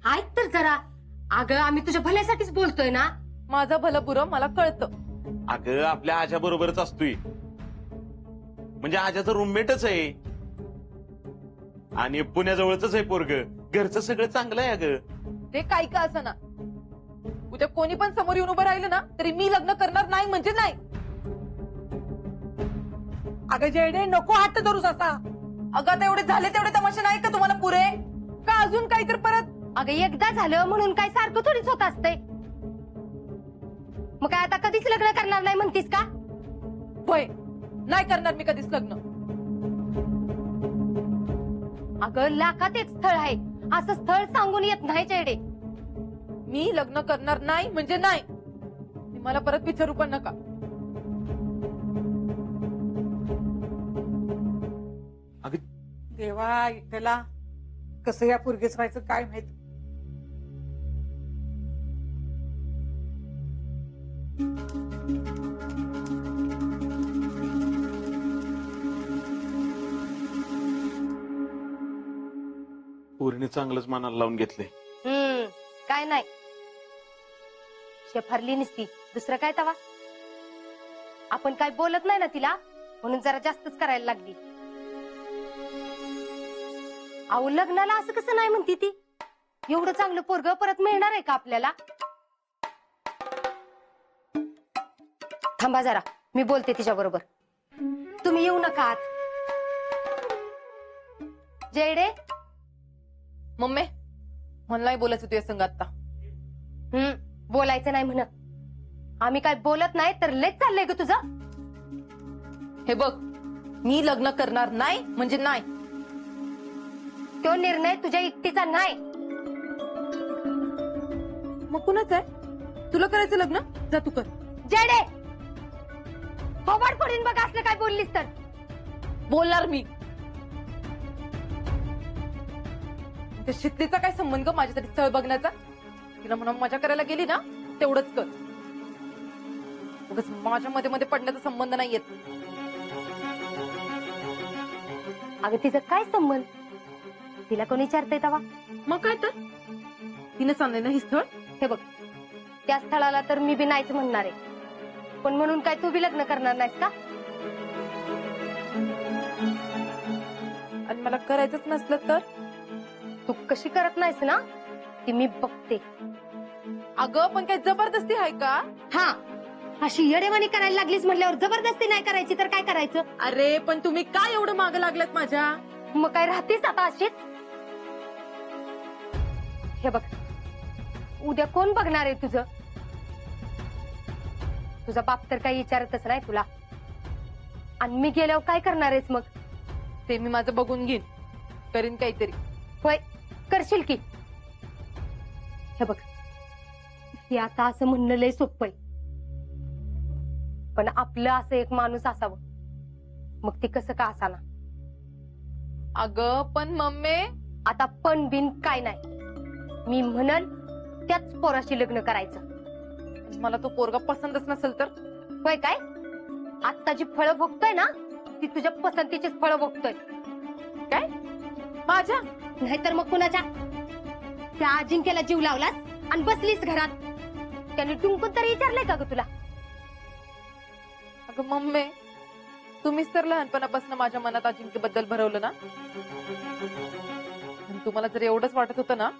ऐक तर जरा. अगं आम्ही तुझ्या भल्यासाठीच बोलतोय ना. माझं भलं बुरं मला कळतं. अगं आपल्या आजा बरोबरच असतोय, म्हणजे आजाचं रूममेटच आहे आणि पुण्याजवळच आहे पोरग. घरचं सगळं चांगलं आहे अगं. ते काही का असं ना, उद्या कोणी पण समोर येऊन उभं राहिलं ना तरी मी लग्न करणार नाही म्हणजे नाही. अगं जेडे नको हात धरूस असा. अगं आता एवढे झाले तेवढे तमाशे नाही का तुम्हाला पुरे, का अजून काही तर परत? अगं एकदा झालं म्हणून काय सारखं थोडीच होत असतंय. मग काय आता कधीच लग्न करणार नाही म्हणतीस का? होय, नाही करणार मी कधीच लग्न. अगं लाखात एक स्थळ आहे, असं स्थळ सांगून येत नाही चेडे. मी लग्न करणार नाही म्हणजे नाही. मी मला परत विचारू पण नका. अगं देवा त्याला कसं या पोरगीच व्हायचं काय माहित. पोरीने चांगलंच मनाला लावून घेतलंय. काय नाही, शेफारली नसती दुसरं काय तवा. आपण काय बोलत नाही ना तिला, म्हणून जरा जास्तच करायला लागली. अहो लग्नाला असं कसं नाही म्हणती ती. एवढं चांगलं पोरग परत मिळणार आहे का आपल्याला? थांबा जरा, मी बोलते तिच्या बरोबर. तुम्ही येऊ नका आत. जेडे. मम्मी मला नाही बोलायचं तुझ्या संग आता. बोलायचं नाही म्हण. आम्ही काय बोलत नाही तर लेच चाललंय ग तुझं. हे बघ, मी लग्न करणार नाही म्हणजे नाही. तो निर्णय तुझ्या एकटीचा नाही. मग कुणाच आहे? तुला करायचं लग्न? जा तू कर. जेडे थोबाड फोडून बघ असलं काय बोललीस तर. बोलणार मी. त्या शितलीचा काय संबंध माझ्यासाठी स्थळ बघण्याचा? तिला म्हणून मजा करायला गेली ना तेवढंच कर. उगाच माझ्या मध्ये मध्ये पडण्याचा संबंध नाही येत. अगं तिचा काय संबंध? तिला कोणी विचारतंय तवा? मग काय तर तिने सांगले ना ही स्थळ. हे बघ, त्या स्थळाला तर मी बी नाहीच म्हणणार आहे, पण म्हणून काय तू बी लग्न करणार नाहीस का? आणि मला करायचंच नसलं तर? तू कशी करत नाहीस ना ती मी बघते. अगं पण काय जबरदस्ती आहे का? हा, अशी येडेवाणी करायला लागलीस म्हटल्यावर जबरदस्ती नाही करायची तर काय करायचं? अरे पण तुम्ही काय एवढं मागं लागलात माझ्या? मग काय राहतेस आता अशीच? हे बघ, उद्या कोण बघणार आहे तुझं? तुझा बाप तर काही विचारतच नाही तुला. आणि मी गेल्यावर काय करणार आहेस मग? ते मी माझं बघून घेईन, करीन काहीतरी. होय, करशील की. हे बघ, हे आता असं म्हणणं लय सोपं आहे, पण आपलं असं एक माणूस असावं, मग ते कसं का असाना. अगं पण मम्मी. आता पण बिन काय नाही, मी म्हणल त्याच पोराशी लग्न करायचं. मला तो पोरगा पसंतच नसेल तर? होय काय? आता जी फळं भोगतोय ना ती तुझ्या पसंतीचीच फळं भोगतोय. काय माझ्या? नाहीतर मग कुणाच्या? त्या अजिंक्यला जीव लावलास आणि बसलीस घरात. त्याने टुंकून तरी विचारलंय का ग तुला? अगं मम्मी, तुम्हीच तर लहानपणापासून माझ्या मनात अजिंक्यबद्दल भरवलं ना. आणि तुम्हाला जर एवढंच वाटत होतं ना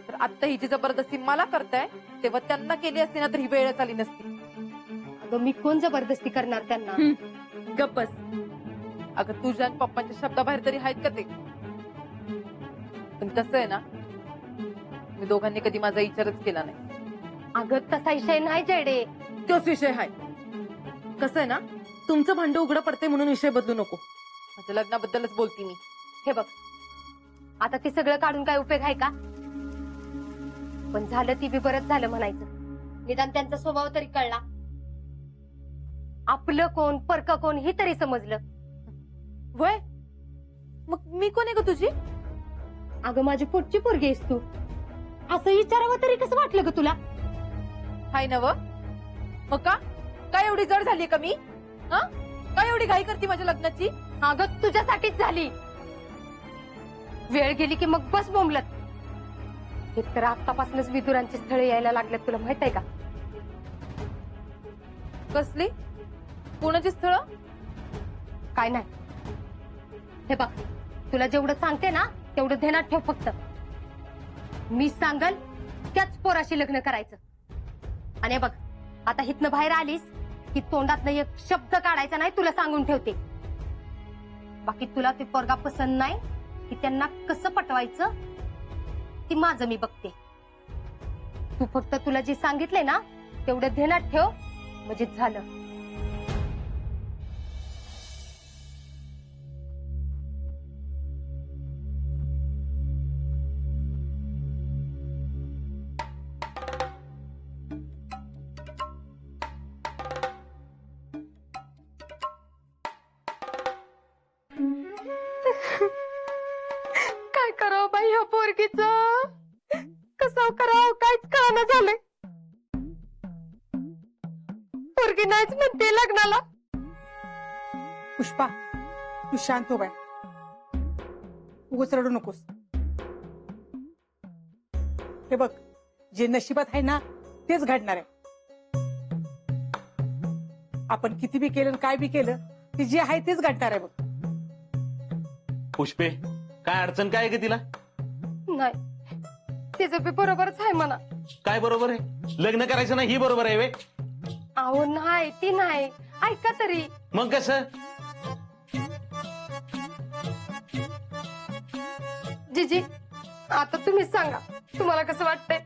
तर आता ही जी जबरदस्ती मला करताय तेव्हा त्यांना केली असती ना तर ही वेळच आली नसती. अगं मी कोण जबरदस्ती करणार त्यांना? गप्पस. अगं तुझ्या आणि पप्पांच्या शब्दाबाहेर तरी आहेत का ते? पण कसं आहे ना, मी दोघांनी कधी माझा विचारच केला नाही. अगं तसा विषय नाही जेडे. तोच विषय आहे. कसं आहे ना, तुमचं भांड उघडं पडते म्हणून विषय बदलू नको. माझ्या लग्नाबद्दलच बोलती मी. हे बघ, आता ते सगळं काढून काय उपयोग आहे का? पण झालं ती बी बरंच झालं म्हणायचं. निदान त्यांचा स्वभाव तरी कळला. आपलं कोण परक कोण हे तरी समजलं. वय मग मी कोण आहे ग तुझी? अगं माझी पोटची पोरगी आहेस तू. असं विचारावं तरी कसं वाटलं ग तुला? हाय नव. मग का काय एवढी जड झाली का मी? काय एवढी घाई करते माझ्या लग्नाची? अगं तुझ्यासाठीच झाली. वेळ गेली की मग बस बोंबलत. एक तर आतापासूनच विदुरांची स्थळे यायला लागल्यात, तुला माहित आहे का? कसली कोणाची स्थळ? काय नाही. हे बघ, तुला जेवढं सांगते ना तेवढं ध्यानात ठेव फक्त. मी सांगल त्याच पोराशी लग्न करायचं. आणि हे बघ, आता हितनं बाहेर आलीस की तोंडातनं एक शब्द काढायचा नाही, तुला सांगून ठेवते. बाकी तुला ते पोरगा पसंत नाही की त्यांना कसं पटवायचं ती माझं मी बघते. तू फक्त तुला जे सांगितले ना तेवढं ध्यानात ठेव, म्हणजे झालं. काय करावं बाई ह्या पोरगीच, कसं करावं काहीच कळना झालंय. पोरगी नाहीच म्हणते लग्नाला. पुष्पा, तू शांत हो बाय, उगाच रडू नकोस. हे बघ, जे नशिबात आहे ना तेच घडणार आहे. आपण किती बी केलं काय बी केलं ते जे आहे तेच घडणार आहे बघ. पुष्पे, काय अडचण काय आहे ग तिला? नाही, तिचं बी बरोबरच आहे म्हणा. काय बरोबर आहे? लग्न करायचं नाही ही बरोबर आहे वे? अहो नाही, ती नाही. ऐका तरी. मग कसं? जीजी, आता तुम्हीच सांगा, तुम्हाला कसं वाटतंय?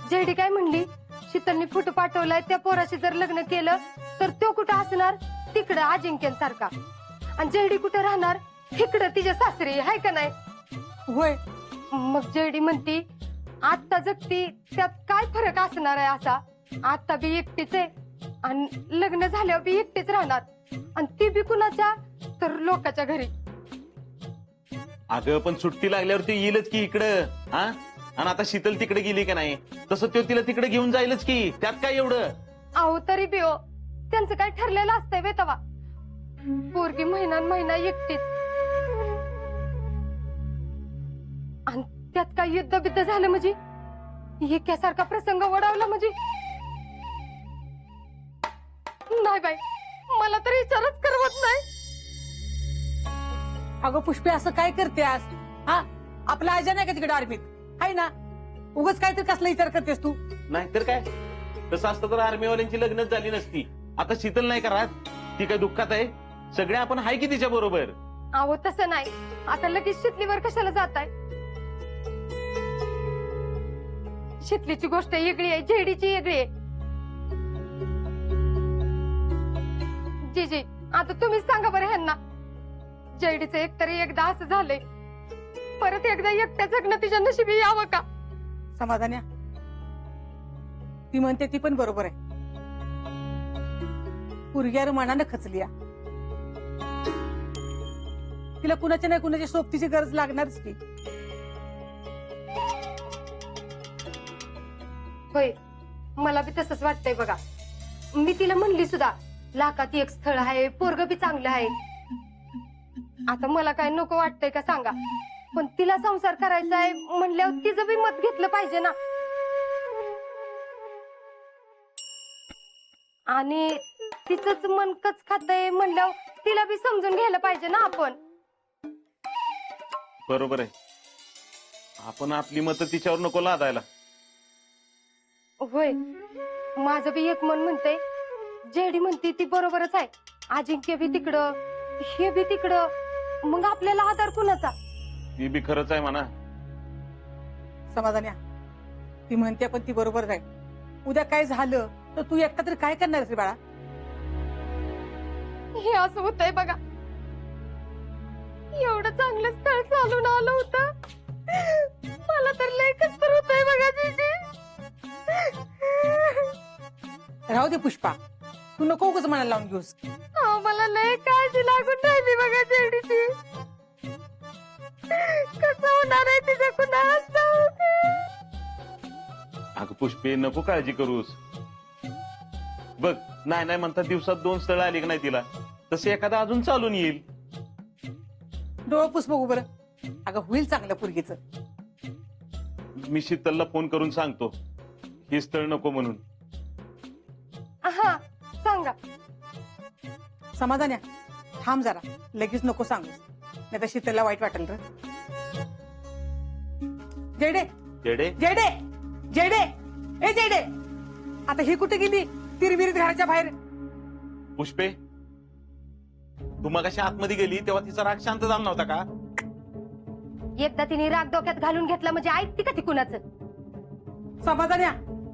जेडी काय म्हणली? शीतलनी फोटो पाठवलाय, त्या पोराशी जर लग्न केलं तर तो कुठं असणार? तिकडं अजिंक्यसारखा. आणि जेडी कुठं राहणार? इकडं तिच्या सासरी, हाय का नाही? होय. मग जेडी म्हणती आता जगती त्यात काय फरक असणार आहे असा? आता बी एकटीच आहे आणि लग्न झाल्यावर बी एकटीच राहणार. आणि ती बी कुणाच्या? तर लोकांच्या घरी. अगं पण सुट्टी लागल्यावरती येईलच की इकडं. हा, आणि आता शीतल तिकडे गेली का नाही तसं तो तिला तिकडे घेऊन जाईलच की. त्यात काय एवढं? अहो तरी बी हो, त्यांचं काय ठरलेलं असतंय वे तवा. पोरगी महिना एकटीच. आणि त्यात काय युद्ध बिद्ध झालं म्हणजे? एकासारखा प्रसंग वडावला म्हणजे? नाही बाई, मला तर विचारच करवत नाही. अगं पुष्पे, असं काय करते आज? हा, आपला आजा नाही का तिकडे आर्मीत आहे ना? उगाच काहीतरी कसला विचार करतेस तू? नाहीतर काय? तसं असतं तर आर्मीवाल्यांची लग्नच झाली नसती. आता शीतल नाही का राहत? ती काय दुःखात आहे? सगळे आपण आहे की तिच्या बरोबर. अहो तसं नाही, आता लगेच शितलीवर कशाला जाताय? शितलीची गोष्ट वेगळी आहे, जेडीची वेगळी आहे. जीजी, आता तुम्हीच सांगा बरं ह्यांना. जेडीचं एकतरी एकदा असं झालंय, परत एकदा एकट्या जगणं तिच्या नशिबी यावं का? समाधान्या, ती म्हणते ती पण बरोबर आहे. पुरग्यार मनानं खचलिया. तिला कुणाच्या नाही कुणाच्या सोबतीची गरज लागणारच की. होय, मला बी तसंच वाटतंय बघा. मी तिला म्हणली सुद्धा, लाखात एक स्थळ आहे, पोरग बी चांगलं आहे. आता मला काय नको वाटतंय का सांगा? पण तिला संसार करायचा आहे म्हणल्यावर तिचं बी मत घेतलं पाहिजे ना. आणि तिचंच मन कच खातंय म्हणल्यावर तिला बी समजून घ्यायला पाहिजे ना आपण. बरोबर आहे. आपण आपली मतं तिच्यावर नको लादायला. होय, माझं बी एक मन म्हणतंय, जेडी म्हणते ती बरोबरच आहे. अजिंक्य बी तिकडं, हे बी तिकडं, मग आपल्याला आधार कुणाचा? ती बी खरंच आहे म्हणा. समाधान्या, ती म्हणते पण ती बरोबर आहे. उद्या काय झालं तर तू एकटा तरी काय करणार रे बाळा? हे असं होतंय बघा. एवढं चांगलं स्थळ चालून आलं होतं, मला तर लय कसतर होतंय बघा जीजी. राहू दे पुष्पा, तू नको उगाच मनाला लावून घेऊस. अहो, मला लय काळजी लागून राहिली बघा जेडीची. कसं होणार आहे तिच्या कुणास ठाऊक. अगं पुष्पे, नको काळजी करूस. बघ, नाही नाही म्हणता दिवसात 2 स्थळ आली की नाही तिला, तसे एखादा अजून चालून येईल. डोळं पुस बघू बरं. अगं होईल चांगलं पुरगीचं. मी शीतलला फोन करून सांगतो हे स्थळ नको म्हणून. हा सांगा. समाधान्या थांब जरा, लगेच नको सांगू, नाही तर शीतलला वाईट वाटेल रे. जेडे जेडे जेडे जेडे ए जेडे, आता ही कुठे गेली तिरमिरीत घराच्या बाहेर? पुष्पे, तू मगाशी आतमध्ये गेली तेव्हा तिचा राग शांत झाला नव्हता का? एकदा तिने राग डोक्यात घालून घेतला म्हणजे ऐकते का ती कुणाचं? समाधान्या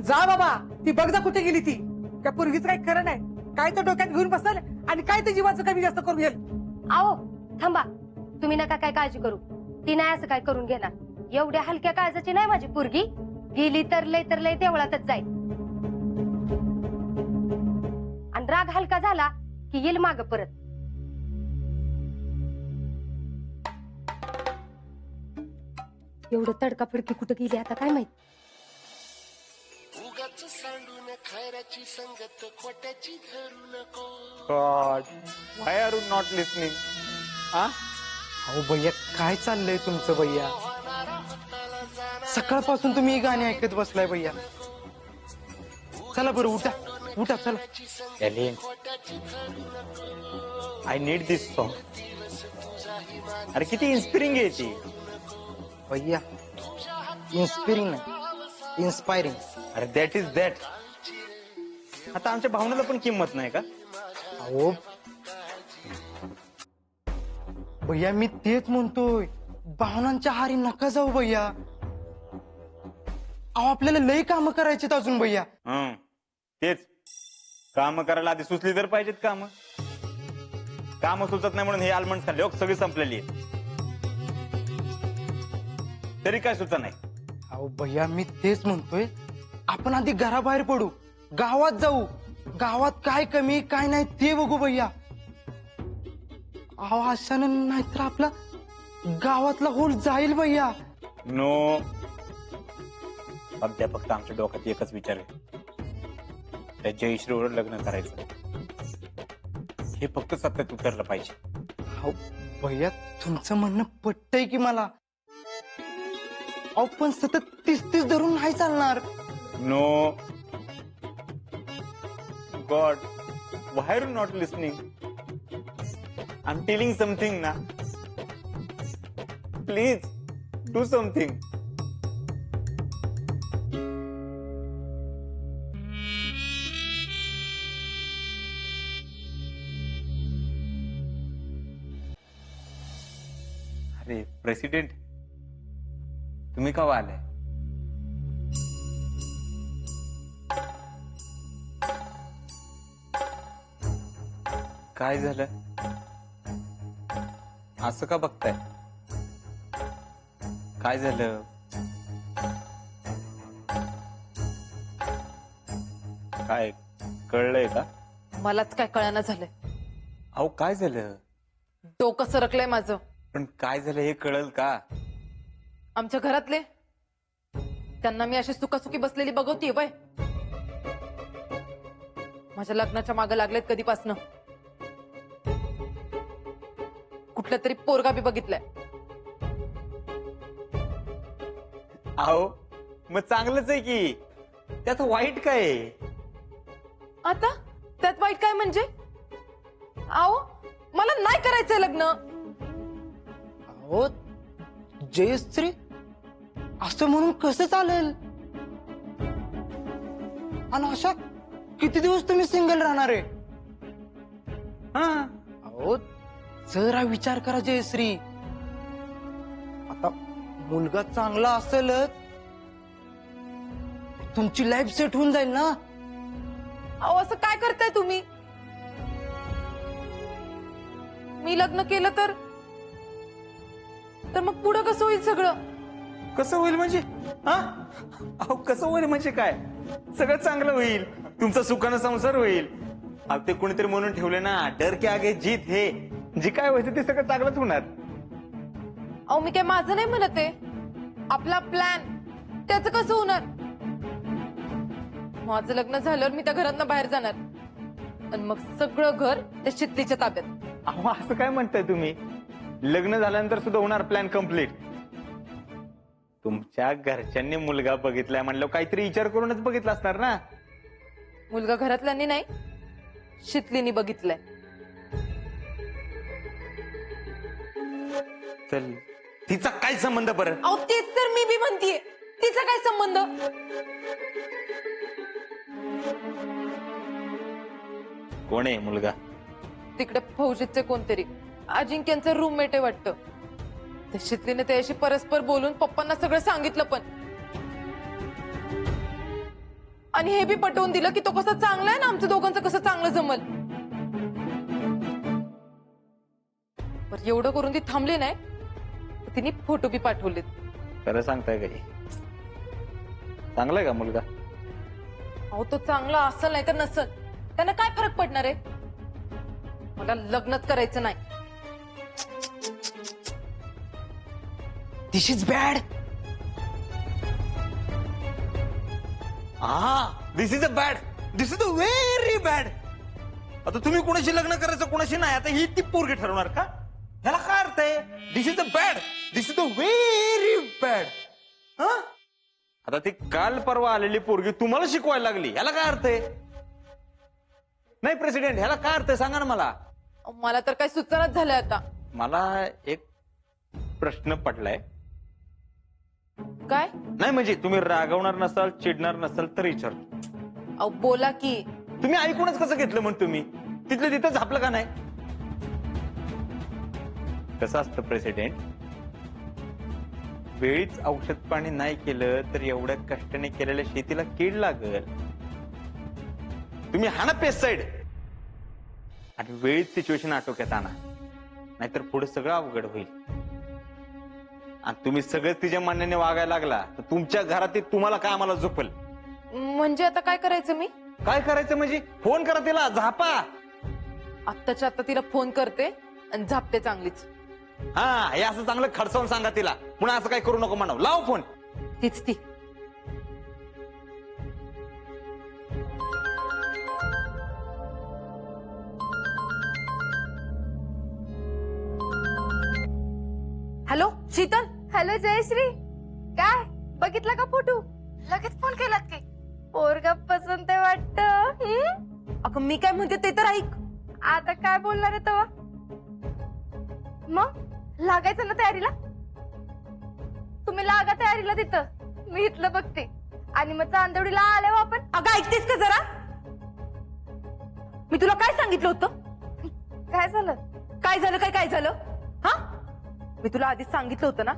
जा बाबा, ती बघ जा कुठे गेली ती. त्या पोरगीच काही खरं नाही, काय तर डोक्यात घेऊन बसल आणि काय तर जीवाचं कमी जास्त करून घेईल. आओ थांबा, तुम्ही नका काय काळजी करू, ती नाही असं काय करून घेणार. एवढ्या हलक्या काळजाची नाही माझी पोरगी, गेली तर लय देवळातच जाईल. आणि राग हलका झाला की येईल माग परत. एवढं तडकाफडकी कुठं गेली आता काय माहित. God, why are you not listening? हा? अहो भैया काय चाललंय तुमचं भैया? सकाळपासून तुम्ही ही गाणी ऐकत बसलाय भैया. चला बरं उठा उठा चला. Ellen, I need this song. अरे किती इन्स्पिरिंग आहे ती. भैया इन्स्पिरिंग नाही, इन्स्पायरिंग. अरे दॅट इज दॅट. आता आमच्या भावनेला पण किंमत नाही का? अहो भैया मी तेच म्हणतोय, भावनांच्या हारी नका जाऊ भैया. अहो आपल्याला लय काम करायचेत अजून भैया. तेच काम करायला आधी सुचली तर पाहिजेत काम. काम सुचत नाही म्हणून हे आलमंड खाल्ले सगळी संपलेली आहे. तरी काय सुचत नाही. अहो भैया मी तेच म्हणतोय, आपण आधी घराबाहेर पडू, गावात जाऊ, गावात काय कमी काय नाही ते बघू भैया. अहो अशानं नाहीतर आपला गावातला होल जाईल भैया. नो, सध्या फक्त आमच्या डोक्यात एकच विचार आहे, त्या जयश्रीवर लग्न करायचं. हे फक्त सत्यात उतरलं पाहिजे. अहो भैया तुमचं म्हणणं पटतंय की मला. अहो पण सतत 30 धरून नाही चालणार. No God, why are you not listening? I'm telling something ना. Please do something. अरे प्रेसिडेंट, तुम्ही का आलाय? काय झालं? असं का बघताय? काय झालं? काय कळलंय का? मलाच काय कळना झालंय. अहो काय झालं? डोकं सरकलंय माझं. पण काय झालं हे कळल का? आमच्या घरातले त्यांना मी अशी सुखासुखी बसलेली बघवतीये बाय. माझ्या लग्नाच्या मागे लागलेत कधीपासनं. कुठल्या तरी पोरगा बी बघितलाय. अहो मग चांगलंच आहे की, त्यात वाईट काय आहे? आता त्यात वाईट काय म्हणजे? आओ मला नाही करायचंय लग्न. अहो जयश्री असं म्हणून कसं चालेल? आणि अशा किती दिवस तुम्ही सिंगल राहणार आहे? अहो जरा विचार करा जयश्री, आता मुलगा चांगला असेलच, तुमची लाईफ सेट होऊन जाईल ना. अहो असं काय करताय तुम्ही? मी लग्न केलं तर मग पुढं कसं होईल सगळं? कसं होईल म्हणजे? हा अहो कसं होईल म्हणजे काय? सगळं चांगलं होईल, तुमचा सुखानं संसार होईल. अहो ते कोणीतरी म्हणून ठेवले ना, डर के आगे जीत. हे जे काय व्हायचं ते सगळं चांगलंच होणार. अहो मी काय माझं नाही म्हणत आहे, आपला प्लॅन त्याचं कसं होणार? माझं लग्न झाल्यावर मी त्या घरातनं बाहेर जाणार आणि मग सगळं घर त्या शितलीच्या ताब्यात. अहो असं काय म्हणताय तुम्ही? लग्न झाल्यानंतर सुद्धा होणार प्लॅन कम्प्लीट. तुमच्या घरच्यांनी मुलगा बघितलाय म्हणलं काहीतरी विचार करूनच बघितला असणार ना. मुलगा घरातल्यांनी नाही, शितलीनी बघितलंय. चल तिचा काय संबंध बरं? अहो तेच तर मी बी म्हणतीये, तिचा काय संबंध? कोण आहे मुलगा? तिकडे फौजीचे कोणतरी अजिंक्यांचं रूममेट आहे वाटतं. त्या शितलीने त्याशी परस्पर बोलून पप्पांना सगळं सांगितलं पण, आणि हे बी पटवून दिलं की तो कसा चांगला आहे ना, आमचं दोघांचं कसं चांगलं जमल. पण एवढं करून ती थांबली नाही, तिने फोटो बी पाठवलेत. खरं सांगताय काही? चांगलाय का मुलगा? अहो तो चांगला असेल नाही तर नसल, त्यानं काय फरक पडणार आहे? मला लग्नच करायचं नाही. This is bad. This is a bad, this is a very bad. आता तुम्ही कोणाशी लग्न करायचं कोणाशी नाही, आता ही ती पोरगी ठरवणार का? ह्याला काय अर्थ आहे? This is a bad, this is a very bad. आता ती काल परवा आलेली पोरगी तुम्हाला शिकवायला लागली, ह्याला काय अर्थ आहे? नाही प्रेसिडेंट, ह्याला काय अर्थ आहे सांगा ना मला. मला तर काय सुचनाच झालं आता. मला एक प्रश्न पडलाय. काय? नाही म्हणजे तुम्ही रागवणार नसाल, चिडणार नसाल तर विचारतो. अहो बोला की. तुम्ही ऐकूनच कसं घेतलं म्हणून तुम्ही तिथलं तिथं झापलं का नाही? कसं असतं प्रेसिडेंट, वेळीच औषध पाणी नाही केलं तर एवढ्या कष्टाने केलेल्या शेतीला कीड लागल. तुम्ही हाना पेस्टिसाइड आणि वेळीच सिच्युएशन आटोक्यात आणा, नाहीतर पुढे सगळं अवघड होईल. आणि तुम्ही सगळेच तिच्या म्हणण्याने वागायला लागला तर तुमच्या घरात ते तुम्हाला काय आम्हाला झोपल. म्हणजे आता काय करायचं मी? काय करायचं म्हणजे फोन करा तिला, झापा. आत्ताच्या आता तिला फोन करते आणि झापते चांगलीच. हा हे असं चांगलं खडसावून सांगा तिला, पुन्हा असं काय करू नको म्हणावं. लाव फोन. तीच ती. हॅलो शीतल. हॅलो जयश्री, काय बघितला का फोटो? लगेच फोन केलात की? पोरगा पसंत आहे वाटतं. अगं मी काय म्हणते ते तर ऐक. आता काय बोलणार आहे तेव्हा? मग लागायचं ना तयारीला? तुम्ही लागा तयारीला तिथं, मी इथलं बघते. आणि मग चांदवडीला आले हो आपण. अगं ऐकतेस का जरा? मी तुला काय सांगितलं होतं? काय झालं? काय झालं काय झालं? हा, मी तुला आधीच सांगितलं होतं ना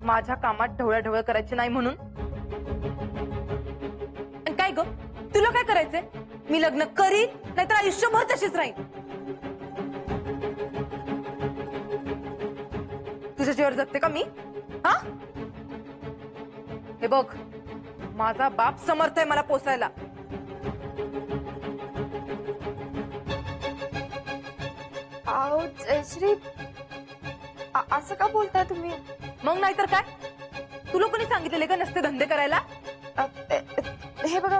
माझ्या कामात ढवळाढवळ करायची नाही म्हणून. आणि काय ग, तुला काय करायचंय? मी लग्न करीन नाहीतर आयुष्यभर तशीच राहीन. तुझ्या जीवावर जगते का मी? हा, हे बघ, माझा बाप समर्थ आहे मला पोसायला. आओ जयश्री, असं का बोलताय तुम्ही? मग नाहीतर काय, तू लोकांनी सांगितलेले का नसते धंदे करायला? हे बघा,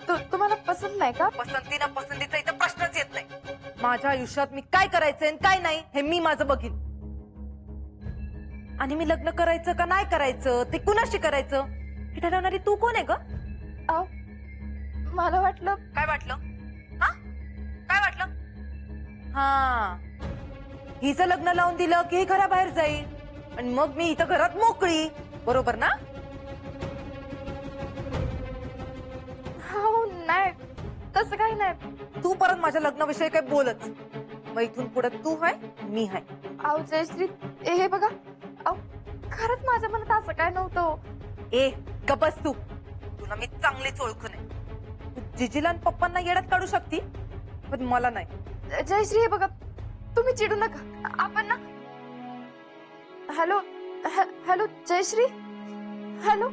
तुम्हाला पसंत नाही का? पसंती ना पसंतीचा इथं प्रश्नच येत नाही. माझ्या आयुष्यात मी काय करायचंय आणि काय नाही हे मी माझं बघीन. आणि मी लग्न करायचं का नाही करायचं ते कुणाशी करायचं हे ठरवणारी तू कोण आहे ग? मला वाटलं. काय वाटलं? हा, काय वाटलं? हा, हिचं लग्न लावून दिलं की ही घराबाहेर जाईल आणि मग मी इथं घरात मोकळी, बरोबर ना? हो नाही, तसं काही नाही. तू परत माझ्या लग्नाविषयी काय बोलच. मग इथून पुढे तू आहे मी आहे. आओ जयश्री, हे बघा, खरंच माझ्या मनात असं काय नव्हतं. ए गबस तू, तुला मी चांगलीच ओळखून आहे. तू जिजीला आणि पप्पांना येड्यात काढू शकती पण मला नाही. जयश्री हे बघा, तुम्ही चिडू नका. आपण ना. Hello hello Jayashri, hello.